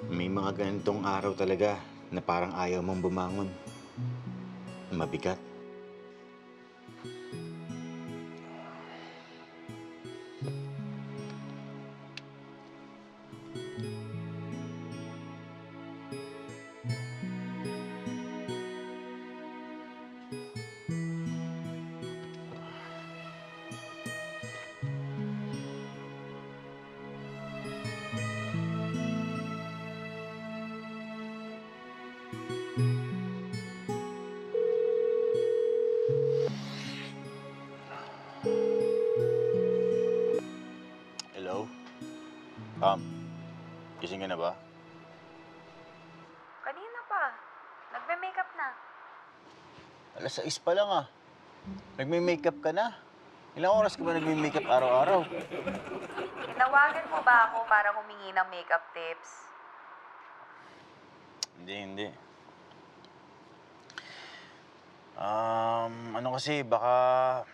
May mga ganitong araw talaga na parang ayaw mong bumangon. Mabigat. Hello? Gising ka na ba? Kanina pa. Nagme-makeup na. Alas 6 pa lang ah. Nagme-makeup ka na? Ilang oras ka ba nagme-makeup araw-araw? Tinawagan mo ba ako para humingi ng makeup tips? Hindi. Ano kasi, baka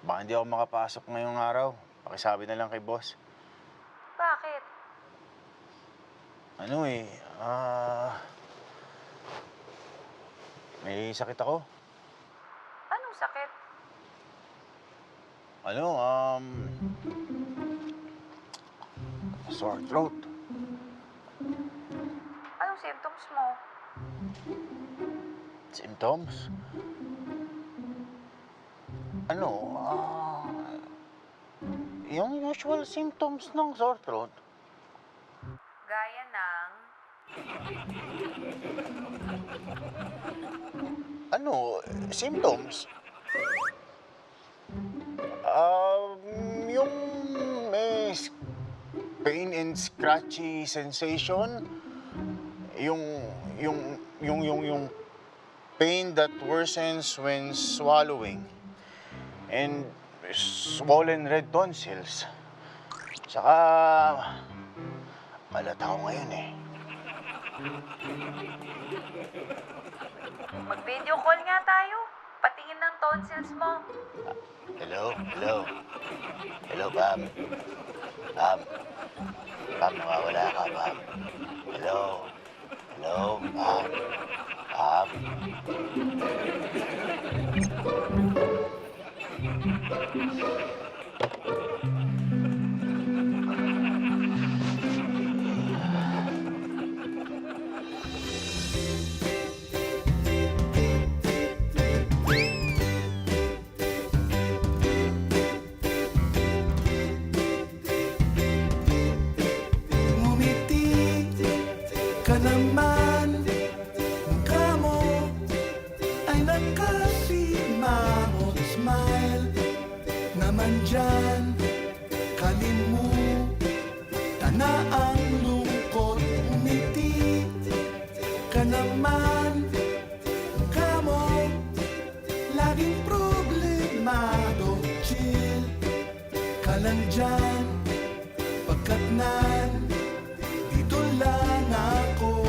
hindi ako makapasok ngayong araw. Pakisabi na lang kay boss. Bakit? May sakit ako. Anong sakit? Sore throat. Anong symptoms mo? Symptoms? Yung usual symptoms ng sore throat. Gaya ng... Symptoms? Yung may pain and scratchy sensation. Yung pain that worsens when swallowing. And swollen red tonsils. Saka, malat ako ngayon eh. Mag-video call nga tayo. Patingin ng tonsils mo. Hello, Pam. Pam, nawawala ka, Pam. Hello, Pam. Ngumiti ka naman, mukha mo ay nakasimangot. Smile naman dyan, kalimutan na ang lungkot. Ngumiti ka naman, mukha mo laging problemado. Chill ka lang dyan, pagkat dito lang ako.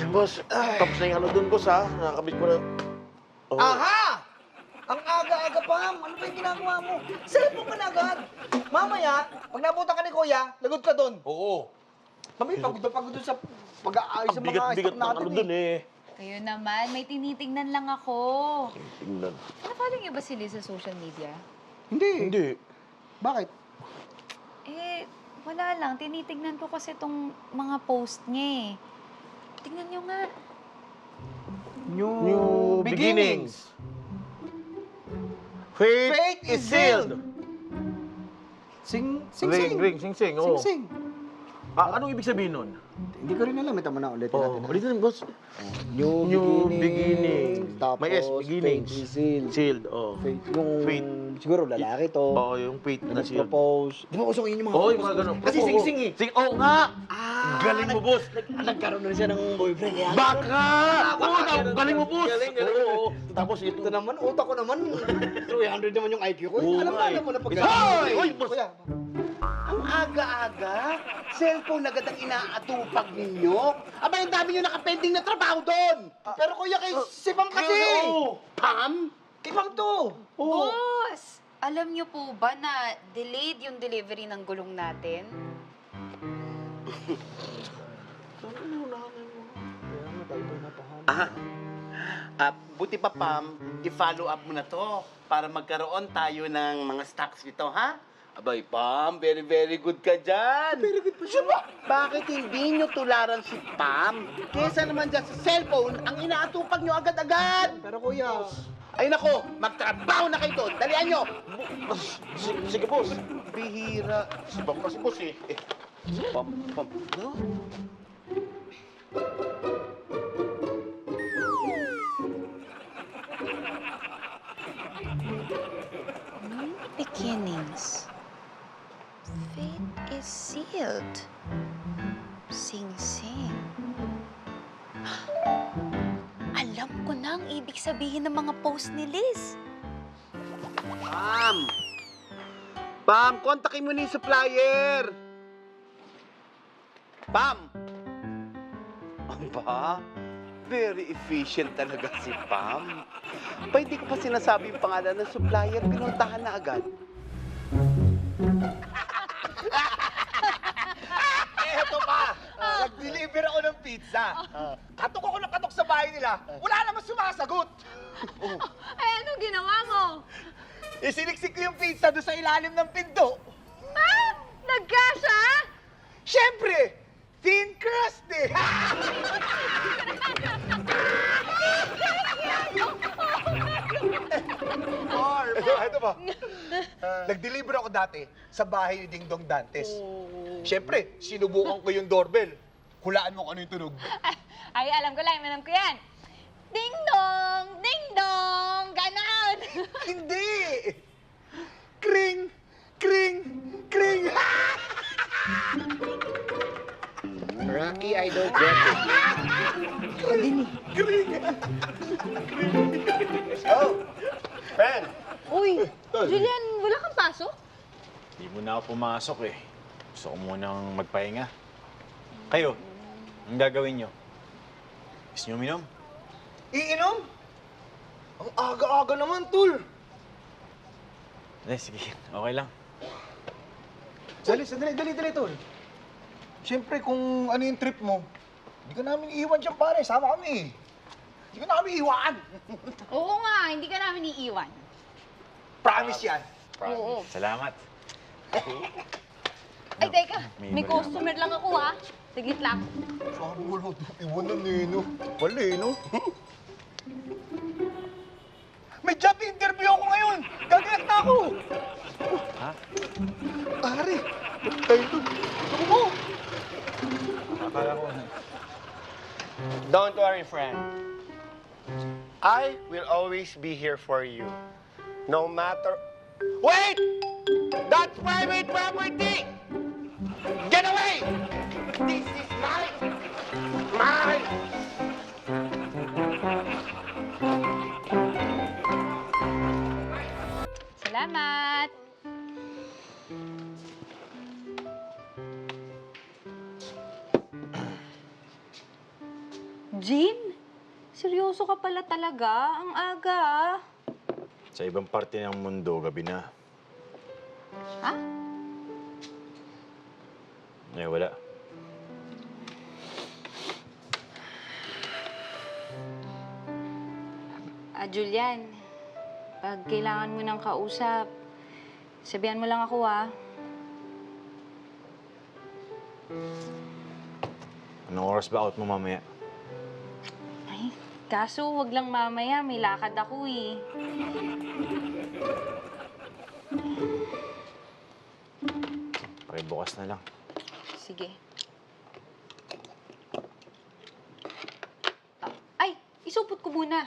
Boss, tapos na yung ano dun, boss, ha? Nakakabit ko na. Oh. Aha! Ang aga-aga pa, ano ba yung ginagawa mo? Cellphone ka na agad. Mamaya, pag nabutan ka ni Kuya, lagot ka doon. Oo. Mami, pagod na pagod doon sa pag-aayos ng mga Bigat-bigat stock ng natin ano dun, eh. Kayo naman, may tinitignan lang ako. Tingnan. Follow niyo ba si Liz sa social media? Hindi. Bakit? Eh, wala lang. Tinitignan ko kasi itong mga post niya eh. Tingnan niyo nga. New beginnings. Fate is sealed. Sing, Ring, sing, sing. Oh. Sing, sing. Anong ibig sabihin nun? Hindi ko rin alam. Ito mo na ulitin natin. ha? Ulitin, boss. New beginning. Tapos, May S, beginnings. fate is sealed. Sealed, oh. Fate, yung Fate. siguro lalaki to. Oo, yung fate na sealed. Propose. Di ba usok yun yung mga Oo, yung propose? mga ganun. Kasi Oo, sing-sing eh. Oo nga! Ah, Galing mo, boss! Nagkaroon na siya ng boyfriend. Kaya Baka! Oo, galing mo, boss! Galing. Oo. Tapos ito. Ito naman, utak ko naman. 300 naman yung IQ ko. Oo Alam nga na eh. mo na pag Hoy! Hoy, boss! Kuya, Ang aga-aga, cellphone agad ang inaatupag ninyo. Aba, yung dami nyo nakapending na trabaho doon. pero kuya kay si Pam kasi. Oo. Pam? Kay Pam to. Boss! Alam niyo po ba na delayed yung delivery ng gulong natin? Buti pa, Pam, i-follow up mo na to para magkaroon tayo ng mga stocks nito, ha? Abay, Pam, very, very good ka dyan. Very good pa siya ba? Bakit hindi nyo tularan si Pam? Kesa naman dyan sa cellphone, ang inaatupag nyo agad-agad. Pero kuya, Ay nako, magtrabaho na kayo doon. Dalian nyo. Sige, boss. Bihira. Si Pam kasi, boss eh. Pam. Beginnings. Fate is sealed. Sing Sing. Alam ko na ang ibig sabihin ng mga post ni Liz. Pam, kontakin mo na yung supplier. Pam! Aba, very efficient talaga si Pam. Pwede ko pa sinasabi yung pangalan ng supplier, pinuntahan na agad. eto pa. Nag-deliver ako ng pizza. Katok ako ng katok sa bahay nila. Wala naman sumasagot. Ay, anong ginawa mo? Isiniksik ko yung pizza doon sa ilalim ng pinto. Ah! Nagkasya? Siyempre, thin crust eh. Ito pa. Nag-deliver ako dati sa bahay ni Ding Dong Dantes. Siyempre, sinubukan ko yung doorbell. Hulaan mo kung ano yung tunog. Ay, alam ko yan. Ding dong! Ding dong! Ganon! Hindi! Kring! Kring! Kring! Rocky, I don't get it. Kring! Oh! Friend! Uy, Julian, wala kang pasok? Hindi mo na ako pumasok eh. Gusto ko munang magpahinga. Kayo, ang gagawin nyo? Gusto nyo uminom? Iinom? Ang aga-aga naman, Tul. Sige, okay lang. Dali, Tul. Siyempre, kung ano yung trip mo, hindi ka namin iiwan dyan, pare. Sama kami. Hindi ka namin iiwan. Oo nga, hindi ka namin iiwan. Promise yan. Oo. Salamat. Ay, teka, May may bala. customer lang ako ha. Sigit lang. Sabi ko lang, iwan na nino. Pala eh, no? May job interview ako ngayon. Gagayak na ako. Ha? Pare, tayo doon. Ako mo. Akala ko. Don't worry, friend. I will always be here for you. No matter... Wait! That's private property! Get away! This is mine! Mine! Salamat. Jean? Seryoso ka pala talaga? Ang aga ah. Sa ibang parte ng mundo, gabi na. Ha? Wala. Julian, pag kailangan mo ng kausap, sabihan mo lang ako ah. Anong oras ba out mo mamaya? Ay, kaso wag lang mamaya, may lakad ako eh. Pakibukas na lang. Sige. supot ko muna.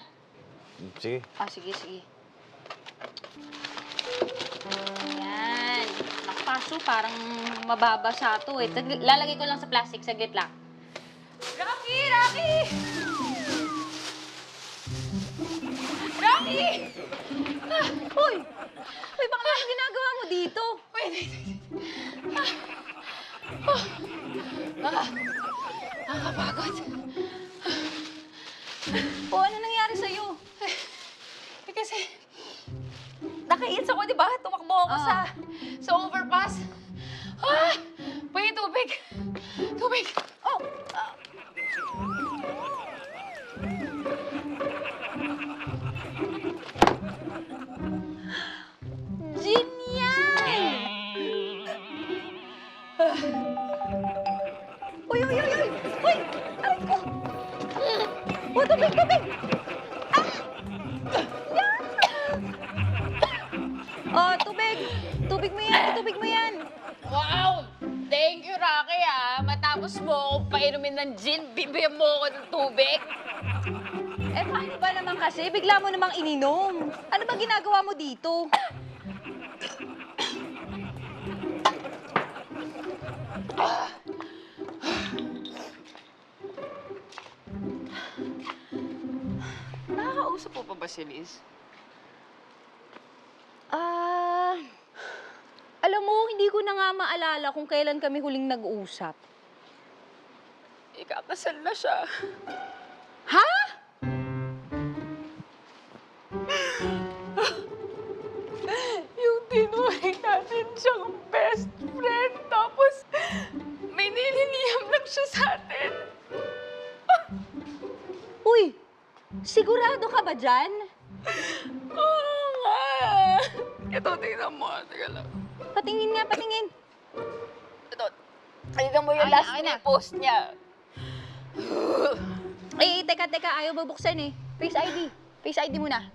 Sige. Ah, sige, sige. Ayan. Nakapaso, parang mababasa to eh. Lalagay ko lang sa plastic, saglit lang. Rocky! Rocky! Rocky! Ah, uy! Uy, baka ano ginagawa mo dito? Wait. Nakakapagod. O, ano nangyari sa'yo? Eh, kasi, nakaits ako, di ba? Tumakbo ako sa overpass. Ah! Pwede tubig. Tubig. Oh! Genial! Uy, uy, uy, uy! Uy! Aray ko! Oh, tubig, tubig! Ah! Yan! Oh, tubig! Tubig mo yan, tubig mo yan! Wow! Thank you, Rocky, Matapos mo ako painumin ng gin, bibigyan mo ako ng tubig. Eh, paano ba naman kasi? Bigla mo namang ininom. Ano ba ginagawa mo dito? Nakakausap po pa ba si Liz? Alam mo, hindi ko na nga maalala kung kailan kami huling nag-usap. Ikakasal na siya. Ha? Yung tinuring natin siyang best friend, tapos may niliniyam lang siya sa atin. Uy, sigurado ka ba dyan? Oo nga. Ito, tingnan mo. Teka lang. Patingin nga, patingin. Ito, tingnan mo yung Ay, last ay na. post niya. Eh, teka, ayaw babuksan eh. Face ID. Face ID muna.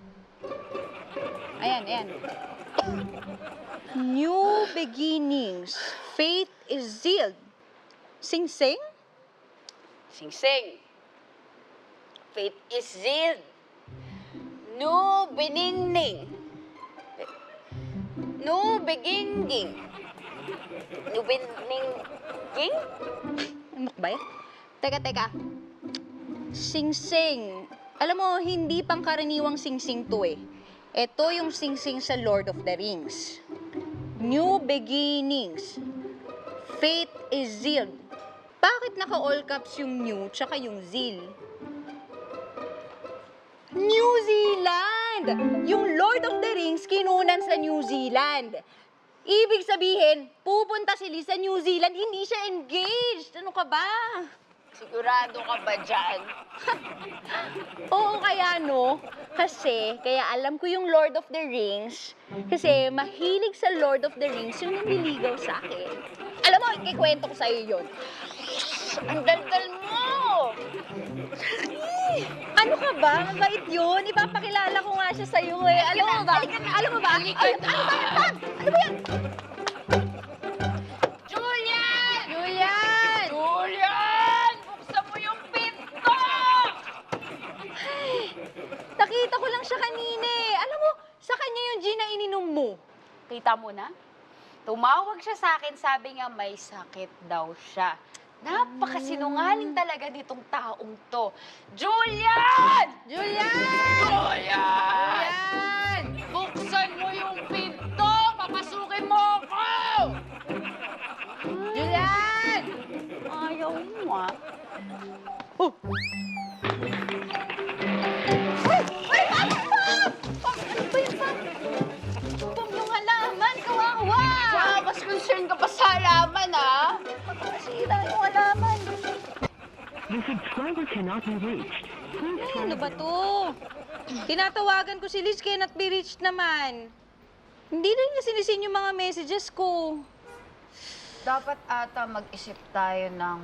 Ayan, ayan. New beginnings. Faith is sealed. Sing-sing? Sing-sing. Faith is sealed. No beningning. No beginning. No beningning? Ano ba yan? Teka. Sing-sing. Alam mo, hindi pangkaraniwang sing-sing to eh. Ito yung sing-sing sa Lord of the Rings. New beginnings. Faith is sealed. Bakit naka-all caps yung new tsaka yung zeal? New Zealand! Yung Lord of the Rings kinunan sa New Zealand. Ibig sabihin, pupunta si Liz sa New Zealand, hindi siya engaged. Ano ka ba? Sigurado ka ba dyan? Oo, kaya no. Kasi, kaya alam ko yung Lord of the Rings. Kasi mahilig sa Lord of the Rings yung nanliligaw sa akin. Alam mo, ikikwento ko sa'yo yun. Ang daldal mo! Ano ka ba? Mabait yun. Ipapakilala ko nga siya sa'yo eh. Alam mo ba? Alam mo ba? Ano ba yan, Pam? Ano ba yan? Julian! Julian! Julian! Buksan mo yung pinto! Nakita ko lang siya kanina eh. Alam mo, sa kanya yung gin na ininom mo. Kita mo na? Tumawag siya sa akin, sabi nga may sakit daw siya. Napakasinungaling talaga nitong taong to. Julian! Julian! Julian! Buksan mo yung pinto! Papasukin mo ako! Julian! Ayaw mo Uy, Pam! Pam! Ano ba yun, Pam? Pam, yung halaman, kawawa! Mas concerned ka pa sa halaman, Masira yung halaman. The subscriber cannot be reached. Please try Ano ba to? Tinatawagan ko si Liz, cannot be reached naman. Hindi rin niya sinisin yung mga messages ko. Dapat ata mag-isip tayo ng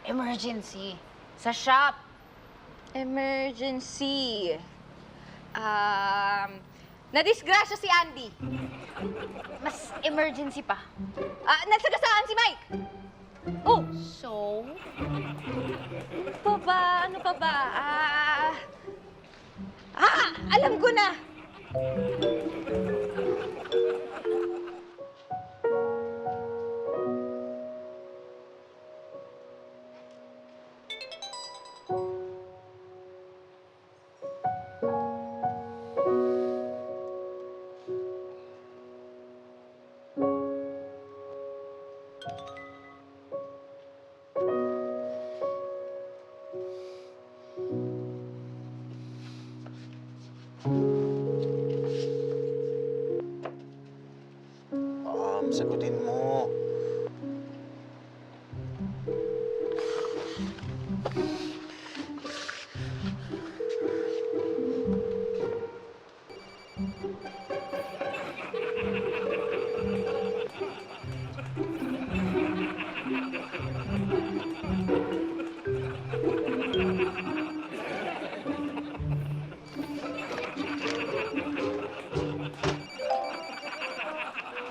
emergency sa shop. Emergency. Nadisgrasya si Andy. Mas emergency pa. Nasagasaan si Mike. Oh, So, ano pa ba? Alam ko na! Sagutin mo.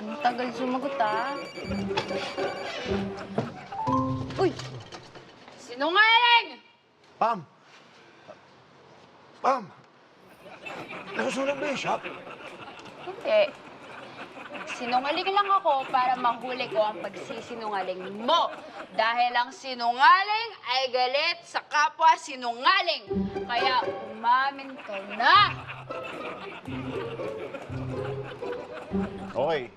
Ang tagal sumagot, ah. Uy! Sinungaling! Pam! Pam! Nasusunog ba yung shop? Hindi. Sinungaling lang ako para mahuli ko ang pagsisinungaling mo. Dahil ang sinungaling ay galit sa kapwa sinungaling. Kaya umamin ka na. Okay.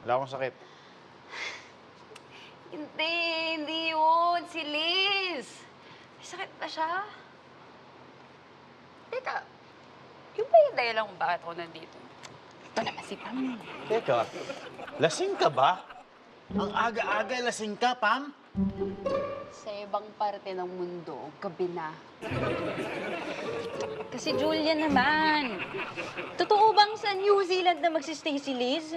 Wala akong sakit. Hindi yun. Si Liz. May sakit ba siya? Teka, yun ba yung dahilan kung bakit ako nandito? Ito naman si Pam. Teka, lasing ka ba? Ang aga-aga lasing ka, Pam? Sa ibang parte ng mundo, gabi na. Kasi Julia naman. Totoo bang sa New Zealand na magsistay si Liz?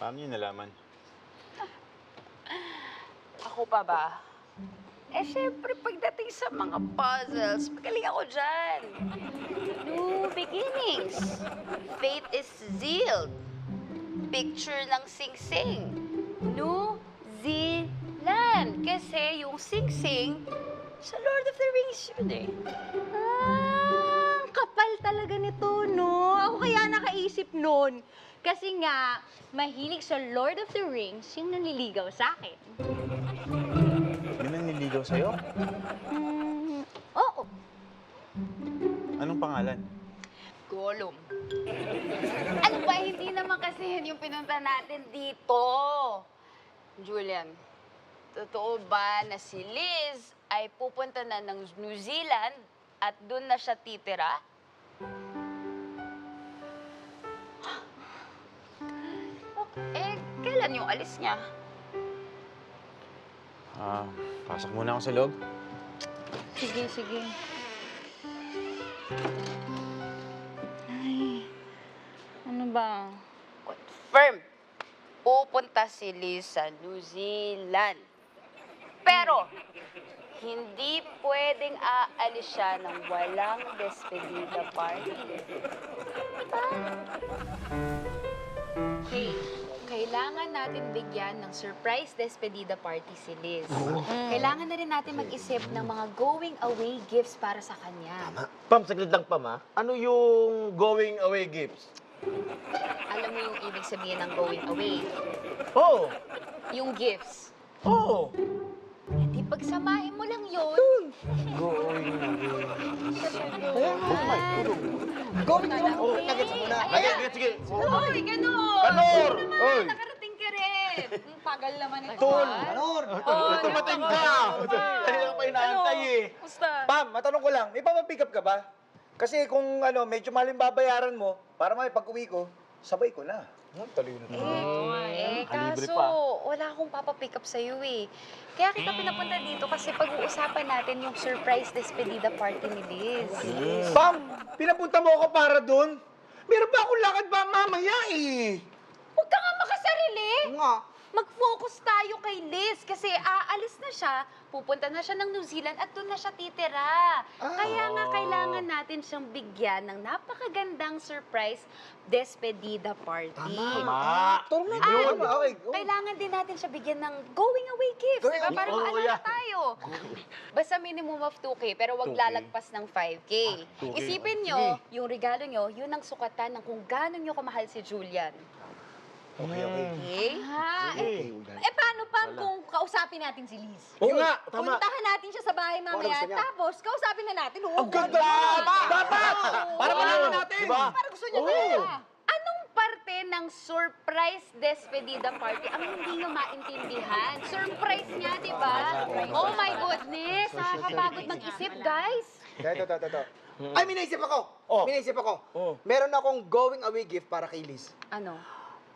Paano niyo nalaman? Ako pa ba? Eh, syempre, pagdating sa mga puzzles, magaling ako dyan. New beginnings. Fate is sealed. Picture ng Sing-Sing. New Zealand. Kasi yung Sing-Sing, sa Lord of the Rings yun eh. Ah, ang kapal talaga nito, no? Ako kaya nakaisip nun. Kasi nga, mahilig sa Lord of the Rings yung nanliligaw sa akin. Yun ang niligaw sa'yo? Oo. Anong pangalan? Gollum. Ano ba, hindi naman kasi yan yung pinunta natin dito. Julian, totoo ba na si Liz ay pupunta na ng New Zealand at doon na siya titira? Eh, kailan yung alis niya? Pasok muna ako sa loob. Sige, sige. Ay, ano ba? Confirm. Pupunta si Liz sa New Zealand. Pero, hindi pwedeng aalis siya ng walang despedida party. Hey, kailangan natin bigyan ng surprise despedida party si Liz. Kailangan na rin natin mag-isip ng mga going away gifts para sa kanya. Pam, saglit lang, Pam, ha? Ano yung going away gifts? Alam mo yung ibig sabihin ng going away? Oh! Yung gifts. Oh! Hindi pagsamahin mo lang yun. Going away. Going away. Nagets mo na. Ayan. Sige. Uy, ganun. Kanor! Naman, nakarating ka rin. Ang tagal naman ito. Tol! Kanor! Tumating ka! Kanina pa inaantay eh. Musta? Pam, matanong ko lang, may papapick up ka ba? Kasi kung medyo maling babayaran mo, para may pag-uwi ko, sabay ko na. Talino na. libre Kaso, pa. wala akong papapick up sa'yo eh. Kaya kita pinapunta dito kasi pag-uusapan natin yung surprise despedida party ni Liz. Pam, pinapunta mo ako para doon? Meron ba akong lakad ba mamaya eh? Huwag ka nga makasarili. Nga. mag-focus tayo kay Liz kasi aalis na siya, pupunta na siya ng New Zealand at doon na siya titira. Kaya nga kailangan natin siyang bigyan ng napakagandang surprise despedida party. Tama. Okay. Kailangan din natin siya bigyan ng going away gifts, Going diba? away- Para Oo, maalala yeah. tayo. Basta minimum of 2K, pero wag 2K. lalagpas ng 5K. 2K. Isipin nyo, yung regalo nyo, yun ang sukatan ng kung gaano nyo kamahal si Julian. Okay. Okay? Paano pa kung kausapin natin si Liz? Oo nga, tama. Puntahan natin siya sa bahay mamaya, gusto niya. tapos kausapin na natin. Ang ganda! Dapat! Para malaman natin! Diba? Para gusto niya talaga. Anong parte ng surprise despedida party ang hindi nyo maintindihan? Surprise niya, di ba? Oh my goodness! Nakakapagod mag-isip, guys. Ito. Ay, may naisip ako! Meron akong going away gift para kay Liz. Ano?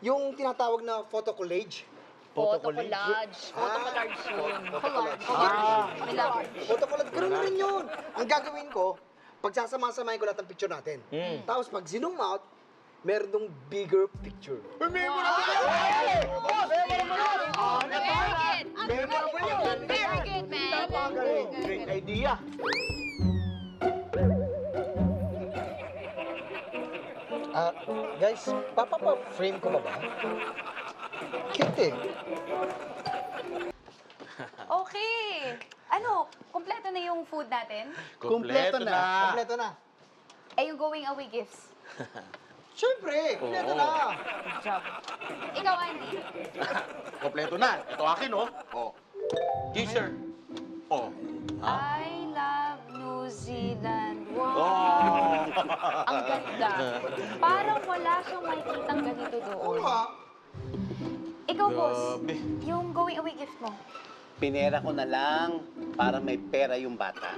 Yung tinatawag na photo collage. Photo collage. Photo collage yun. Collage. Photo collage, ganoon na rin yun. Ang gagawin ko, pagsasama-samahin ko lahat ng picture natin. Tapos pag zoom out, meron dong bigger picture. Very good, man. Great idea. Guys, papapa-frame ko ba? Cute eh. Okay. Ano, kompleto na yung food natin? Kompleto na. Kompleto na. Eh, yung going away gifts. Siyempre, kompleto na. Good job. Ikaw, Andy. Kompleto na. Ito akin, oh. Oh. T-shirt. Oh. I love New Zealand. Wow. Oh. Ang ganda. Parang wala siyang makikitang ganito doon. Ikaw, boss, yung going away gift mo. Pinera ko na lang para may pera yung bata.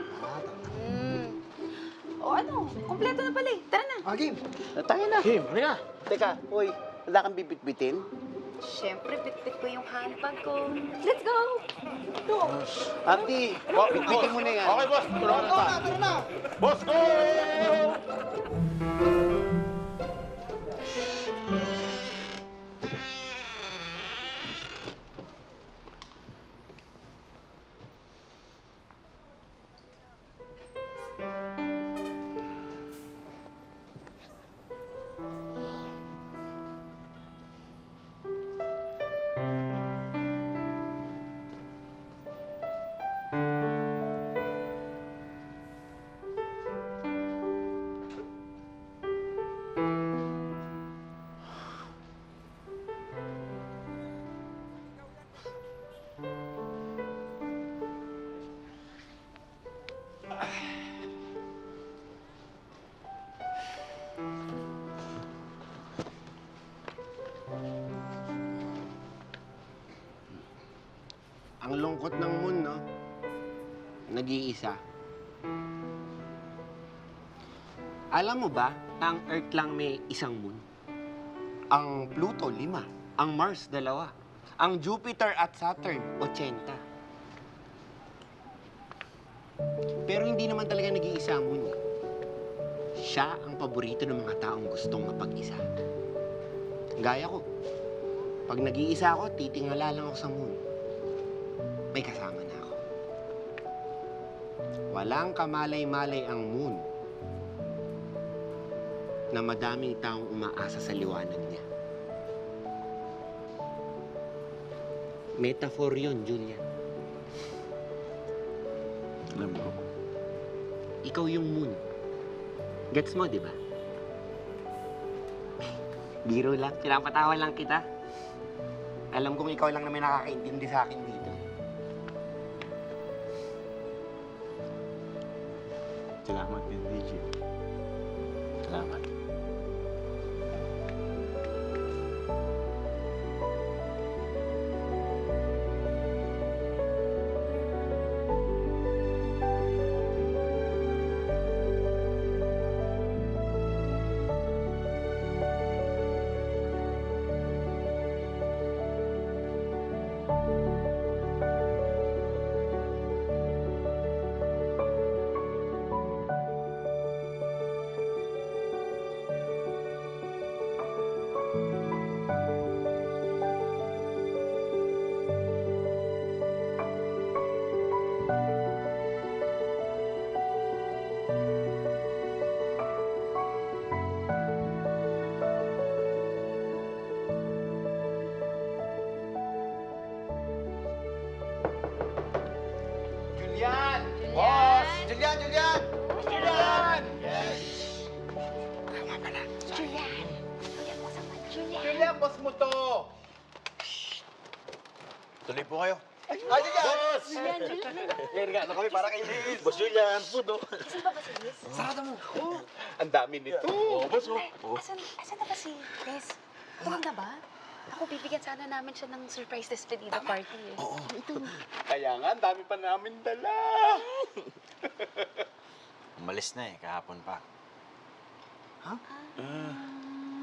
O ano, kompleto na pala eh. Tara na. Game. Tayo na. Kim, ano na? Teka, hoy, wala kang bibit-bitin? Siyempre, bitbit ko yung handbag ko. Let's go! Ate, bit-bitin mo na yan. Okay, boss. Tulungan na. Tara na. Boss, go! Ang lungkot ng moon, no? Nag-iisa. Alam mo ba, ang Earth lang may isang moon? Ang Pluto, 5. Ang Mars, 2. Ang Jupiter at Saturn, 80. Pero hindi naman talaga nag-iisa ang moon. Siya ang paborito ng mga taong gustong mapag-isa. Gaya ko. Pag nag-iisa ako, titingala lang ako sa moon. May kasama na ako. Walang kamalay-malay ang moon na madaming taong umaasa sa liwanag niya. Metaphor yun, Julian. Alam ko. Ikaw yung moon. Gets mo, di ba? Biro lang. Pinapatawa lang kita. Alam kong ikaw lang naman nakakaintindi sa akin dito. Salamat din, Reggie. Salamat. mo to! Tuloy po kayo. Ay, boss! Regalo kami para kay Liz. Boss Julian, food, oh. Asan ba si Liz? Sarado mo. Oh, ang dami nito. Boss, oh. Asan na ba si Liz? Tulog na ba? Ako, bibigyan sana namin siya ng surprise despedida party eh. Oo. Ito. Kaya nga, ang dami pa namin dala. Umalis na kahapon pa.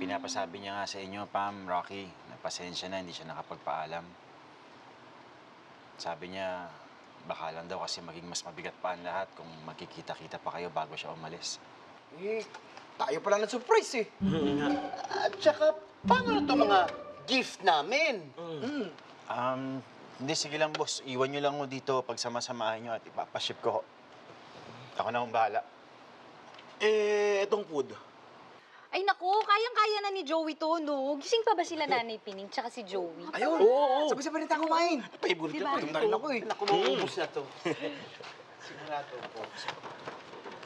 Pinapasabi niya nga sa inyo, Pam, Rocky, na pasensya na, hindi siya nakapagpaalam. Sabi niya, baka lang daw kasi maging mas mabigat pa ang lahat kung magkikita-kita pa kayo bago siya umalis. Eh, tayo pala ng surprise eh. At saka, paano ito mga gift namin? Hindi, sige lang, boss. Iwan niyo lang mo dito pag sama-samahin niyo at ipapaship ko. Ako na akong bahala. Etong food. Ay naku, kayang-kaya na ni Joey to, no? Gising pa ba sila Nanay Pining tsaka si Joey? Ayun, sabay-sabay na tayo kumain. Favorite Diba? ko. Gutom na rin ako eh. Naku, mauubos na to. Sigurado po.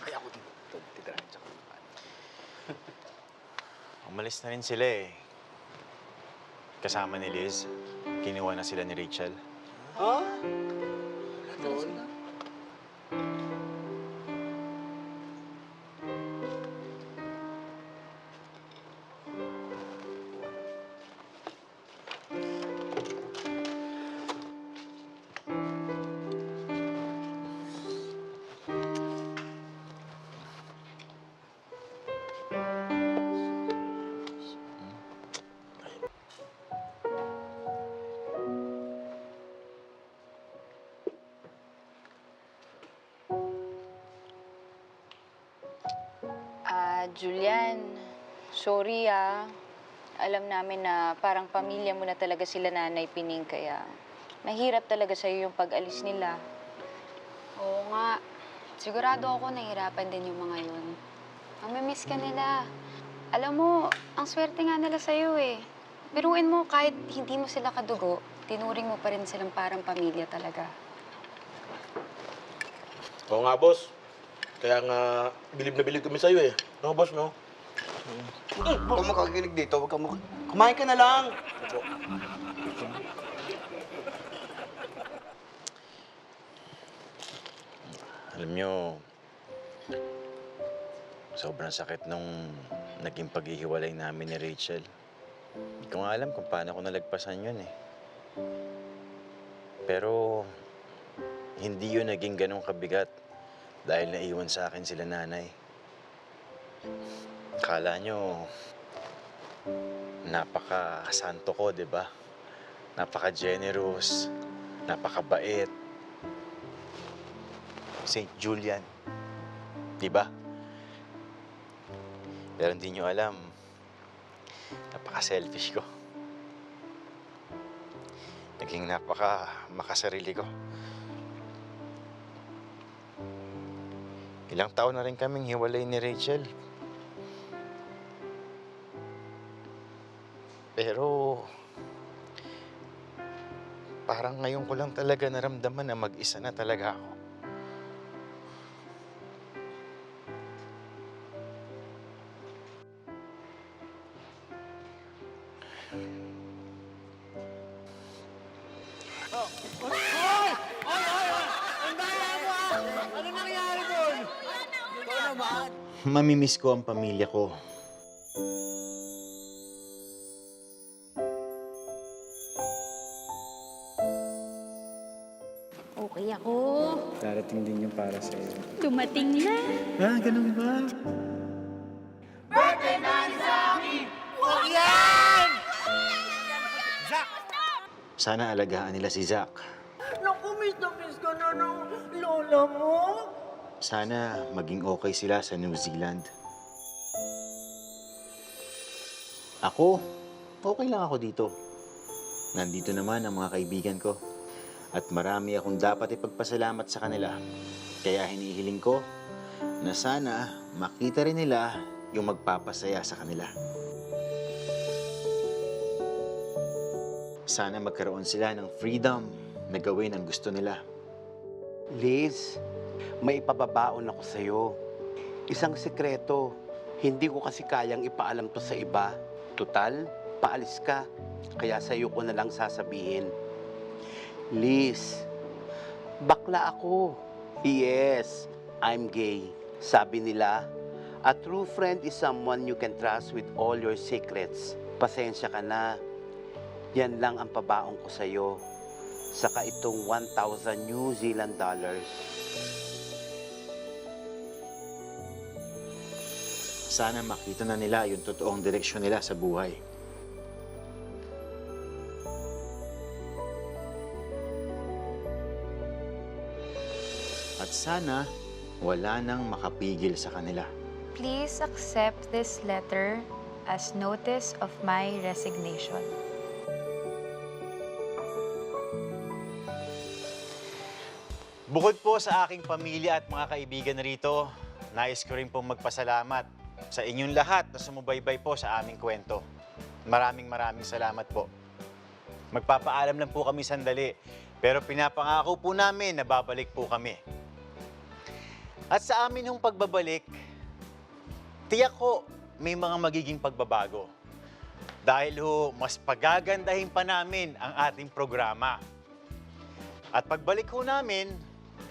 Kaya ako dito, titirahin tsaka. Umalis na rin sila eh. Kasama ni Liz. Kinuha na sila ni Rachel. Ha? Julian, sorry Alam namin na parang pamilya mo na talaga sila Nanay Pining, kaya mahirap talaga sa'yo yung pag-alis nila. Oo nga. Sigurado ako nahihirapan din yung mga yun. Mamimiss ka nila. Alam mo, ang swerte nga nila sa'yo eh. Biruin mo, kahit hindi mo sila kadugo, tinuring mo pa rin silang parang pamilya talaga. Oo nga, boss. Kaya nga, bilib na bilib kami sa'yo eh. No, boss, no? Huwag mo kakikinig dito, huwag ka mo... Kumain ka na lang! Alam nyo, sobrang sakit nung naging paghihiwalay namin ni Rachel. Hindi ko nga alam kung paano ko nalagpasan yun eh. Pero, hindi yun naging ganong kabigat dahil naiwan sa akin sila nanay. Akala nyo, napaka-santo ko, di ba? Napaka-generous, napakabait. St. Julian, di ba? Pero hindi nyo alam, napaka-selfish ko. Naging napaka-makasarili ko. Ilang taon na rin kaming hiwalay ni Rachel. Pero, parang ngayon ko lang talaga naramdaman na mag-isa na talaga ako. Mamimiss ko ang pamilya ko. Okay ako. Darating din yung para sa'yo. Dumating na. Ah, ganun ba? Sana alagaan nila si Zach. Naku, miss na miss ka na ng lola mo. Sana maging okay sila sa New Zealand. Ako, okay lang ako dito. Nandito naman ang mga kaibigan ko. At marami akong dapat ipagpasalamat sa kanila. Kaya hinihiling ko na sana makita rin nila yung magpapasaya sa kanila. Sana magkaroon sila ng freedom na gawin ang gusto nila. Liz, may ipababaon ako sa'yo. Isang sekreto. Hindi ko kasi kayang ipaalam to sa iba. Tutal, paalis ka. Kaya sa'yo ko na lang sasabihin. Liz, bakla ako. Yes, I'm gay. Sabi nila, a true friend is someone you can trust with all your secrets. Pasensya ka na. Yan lang ang pabaong ko sa'yo. Saka itong 1,000 New Zealand dollars. Sana makita na nila yung totoong direksyon nila sa buhay. At sana wala nang makapigil sa kanila. Please accept this letter as notice of my resignation. Bukod po sa aking pamilya at mga kaibigan rito, nais ko rin pong magpasalamat sa inyong lahat na sumubaybay po sa aming kwento. Maraming salamat po. Magpapaalam lang po kami sandali, pero pinapangako po namin na babalik po kami. At sa amin hong pagbabalik, tiyak ko may mga magiging pagbabago. Dahil ho, mas pagagandahin pa namin ang ating programa. At pagbalik ho namin,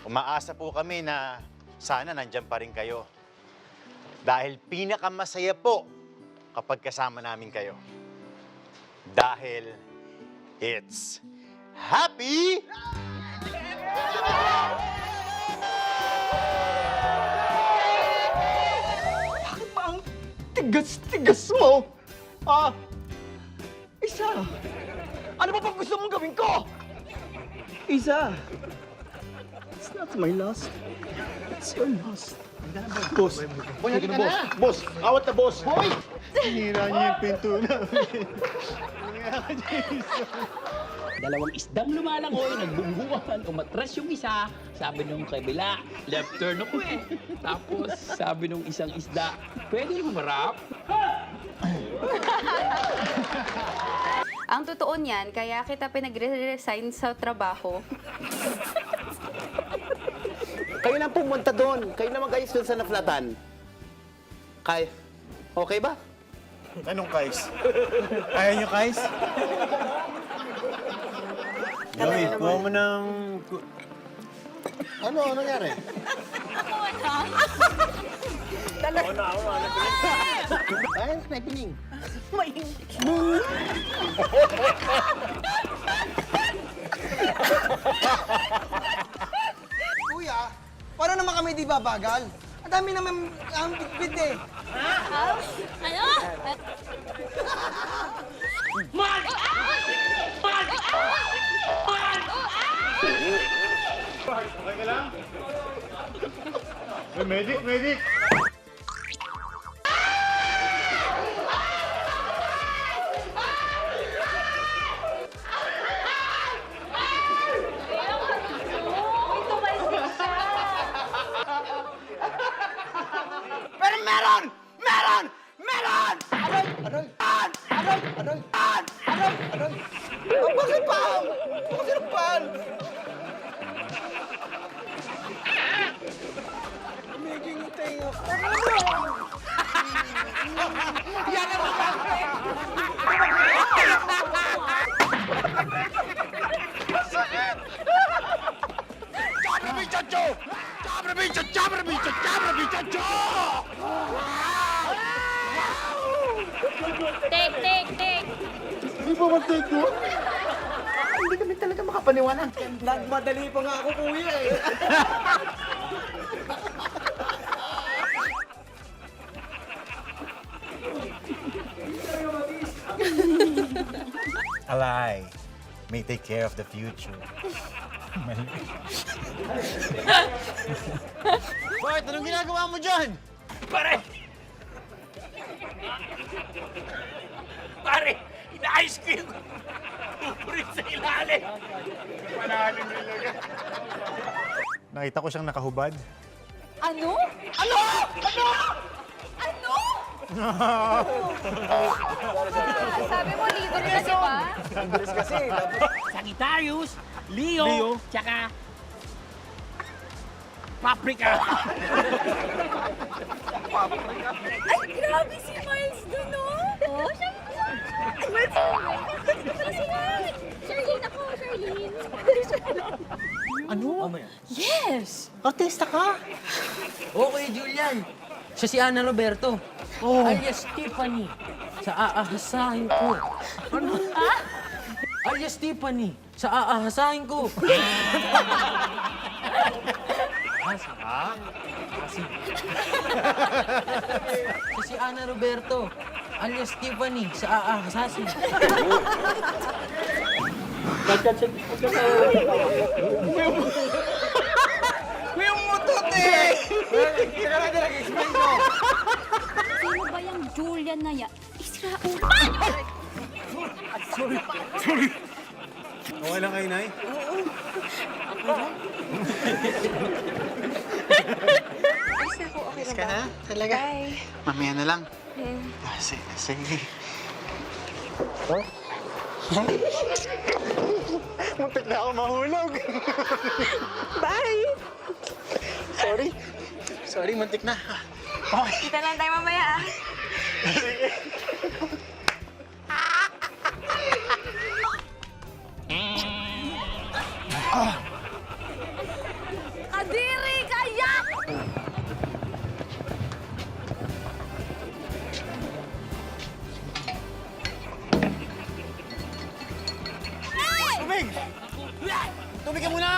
umaasa po kami na sana nandyan pa rin kayo. Dahil pinakamasaya po kapag kasama namin kayo. Dahil it's happy! Bakit ba ang tigas-tigas mo? Ah, Isa, ano ba gusto mong gawin ko? Isa, it's not my loss. It's your loss. Boss, Bunyagi ka na! boss, awat na boss. Hoy! Hinira niyo yung pinto namin. Dalawang isdang lumalangoy, nagbungguan, umatras yung isa. Sabi nung kabila, left turn ako eh. Tapos sabi nung isang isda, pwede humarap? Ang totoo niyan, kaya kita pinag-resign sa trabaho. Kayo na pumunta doon. Kayo na mag-ayos doon sa naflatan. Okay ba? Anong Kais? Ayaw niyo Kais? Joey, kuha mo ng... Ano nangyari? Ayun, sniping. Kuya, paano naman kami di babagal? Ang dami naman ang bitbit eh. Okay ka lang? Hey, medic, medic! Pero meron! Meron! Meron! Aray! Aray! Aray! Aray! Aray! Aray! Oh, bakit pa? Bakit ang pan? Medyo yung tenga. Yan ang bakit! Chabra bichacho! Chabra bichacho! Chabra bichacho! Chabra bichacho! Take! Di ba mag-take mo? Hindi kami talaga makapaniwanan. Nagmadali pa nga ako, kuya eh. A lie may take care of the future. Bakit? Anong ginagawa mo dyan? Pare! Pare! Inaayos ko yung pupurit sa ilalim! Nakita ko siyang nakahubad. Ano? Ano? Ano? Ano? Sabi mo, libre na, di ba? Andres kasi. Sagittarius, Leo, tsaka Paprika. Ay, grabe si Miles dun, oh! Oh, siya Charlene ako, Charlene. Ano? Yes! Artista ka? Okay, Julian. Siya si Ana Roberto. Oh. Alias Tiffany. Sa aahasahin ko. Ano? Alias Tiffany. Sa aahasahin ko. Siya si Ana Roberto. Alias Tiffany. Sa aahasahin. May umutot eh! Teka lang, explain ko. Sino ba yung Julian na yan? Israel! Okay lang kayo, Nay? Basta ako, okay Ka na? Talaga? Bye. Mamaya na lang. Mm. Sige. Muntik na ako mahulog. Bye! Sorry, muntik na. Kita lang tayo mamaya, ah. Kadiri kayak! Tubig! Tubig ka muna!